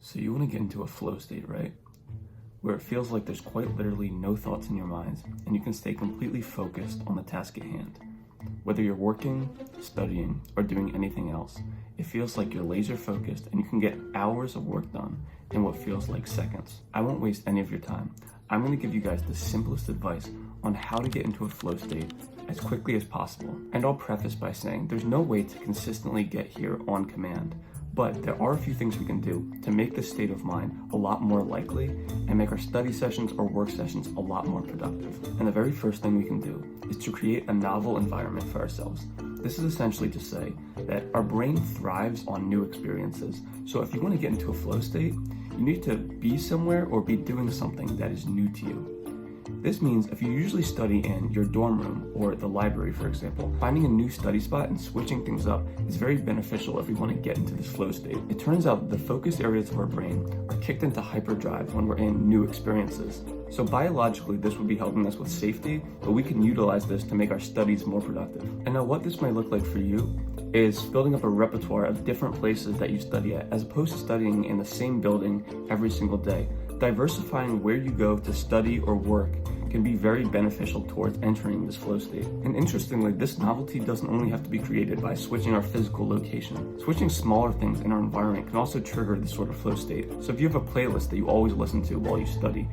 So you want to get into a flow state, right? Where it feels like there's quite literally no thoughts in your minds and you can stay completely focused on the task at hand. Whether you're working, studying, or doing anything else, it feels like you're laser focused and you can get hours of work done in what feels like seconds. I won't waste any of your time. I'm going to give you guys the simplest advice on how to get into a flow state as quickly as possible. And I'll preface by saying there's no way to consistently get here on command. But there are a few things we can do to make this state of mind a lot more likely and make our study sessions or work sessions a lot more productive. And the very first thing we can do is to create a novel environment for ourselves. This is essentially to say that our brain thrives on new experiences. So if you want to get into a flow state, you need to be somewhere or be doing something that is new to you. This means if you usually study in your dorm room or the library, for example, finding a new study spot and switching things up is very beneficial if we want to get into this flow state. It turns out that the focus areas of our brain are kicked into hyperdrive when we're in new experiences. So biologically, this would be helping us with safety, but we can utilize this to make our studies more productive. And now what this might look like for you is building up a repertoire of different places that you study at, as opposed to studying in the same building every single day. Diversifying where you go to study or work can be very beneficial towards entering this flow state. And interestingly, this novelty doesn't only have to be created by switching our physical location. Switching smaller things in our environment can also trigger this sort of flow state. So if you have a playlist that you always listen to while you study,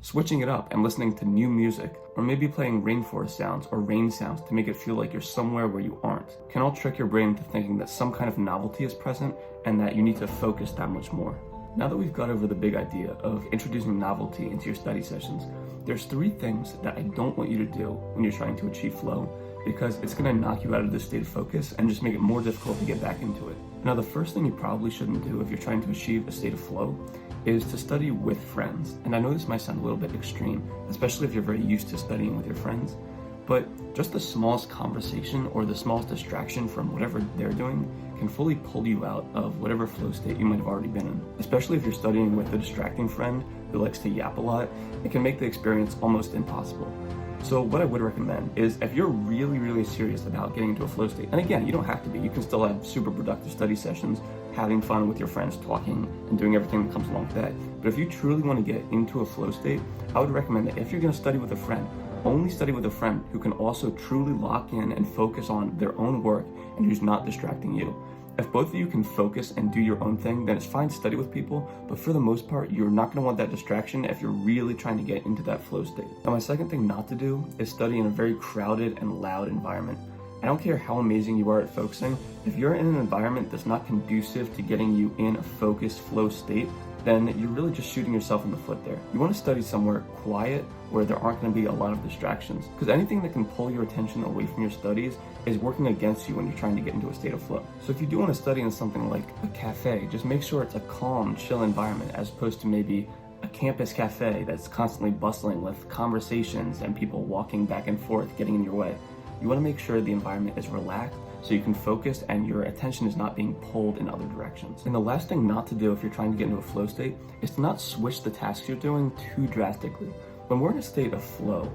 switching it up and listening to new music, or maybe playing rainforest sounds or rain sounds to make it feel like you're somewhere where you aren't, can all trick your brain into thinking that some kind of novelty is present and that you need to focus that much more. Now that we've got over the big idea of introducing novelty into your study sessions, there's 3 things that I don't want you to do when you're trying to achieve flow, because it's going to knock you out of this state of focus and just make it more difficult to get back into it. Now, the first thing you probably shouldn't do if you're trying to achieve a state of flow is to study with friends. And I know this might sound a little bit extreme, especially if you're very used to studying with your friends, but just the smallest conversation or the smallest distraction from whatever they're doing can fully pull you out of whatever flow state you might have already been in. Especially if you're studying with a distracting friend who likes to yap a lot, it can make the experience almost impossible. So what I would recommend is if you're really serious about getting into a flow state, and again, you don't have to be, you can still have super productive study sessions, having fun with your friends, talking and doing everything that comes along with that. But if you truly want to get into a flow state, I would recommend that if you're going to study with a friend, only study with a friend who can also truly lock in and focus on their own work and who's not distracting you. If both of you can focus and do your own thing, then it's fine to study with people, but for the most part, you're not going to want that distraction if you're really trying to get into that flow state. Now, my second thing not to do is study in a very crowded and loud environment. I don't care how amazing you are at focusing, if you're in an environment that's not conducive to getting you in a focused flow state, then you're really just shooting yourself in the foot there. You want to study somewhere quiet where there aren't going to be a lot of distractions, because anything that can pull your attention away from your studies is working against you when you're trying to get into a state of flow. So if you do want to study in something like a cafe, just make sure it's a calm, chill environment as opposed to maybe a campus cafe that's constantly bustling with conversations and people walking back and forth, getting in your way. You want to make sure the environment is relaxed so you can focus and your attention is not being pulled in other directions. And the last thing not to do if you're trying to get into a flow state is to not switch the tasks you're doing too drastically. When we're in a state of flow,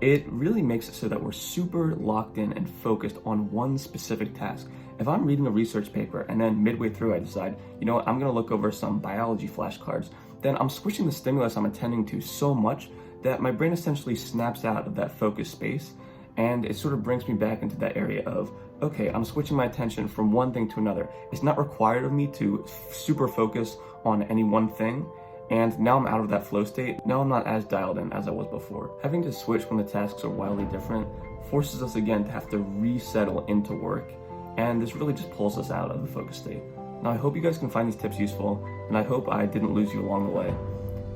it really makes it so that we're super locked in and focused on one specific task. If I'm reading a research paper and then midway through I decide, you know what, I'm gonna look over some biology flashcards, then I'm switching the stimulus I'm attending to so much that my brain essentially snaps out of that focus space, and it sort of brings me back into that area of, okay, I'm switching my attention from one thing to another. It's not required of me to super focus on any one thing, and now I'm out of that flow state. Now I'm not as dialed in as I was before. Having to switch when the tasks are wildly different forces us again to have to resettle into work, and this really just pulls us out of the focus state. Now I hope you guys can find these tips useful, and I hope I didn't lose you along the way.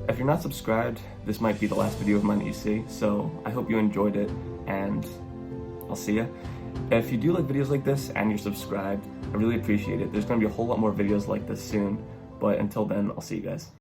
If you're not subscribed, this might be the last video of mine that you see, so I hope you enjoyed it, and I'll see ya. If you do like videos like this and you're subscribed, I really appreciate it. There's going to be a whole lot more videos like this soon, but until then, I'll see you guys.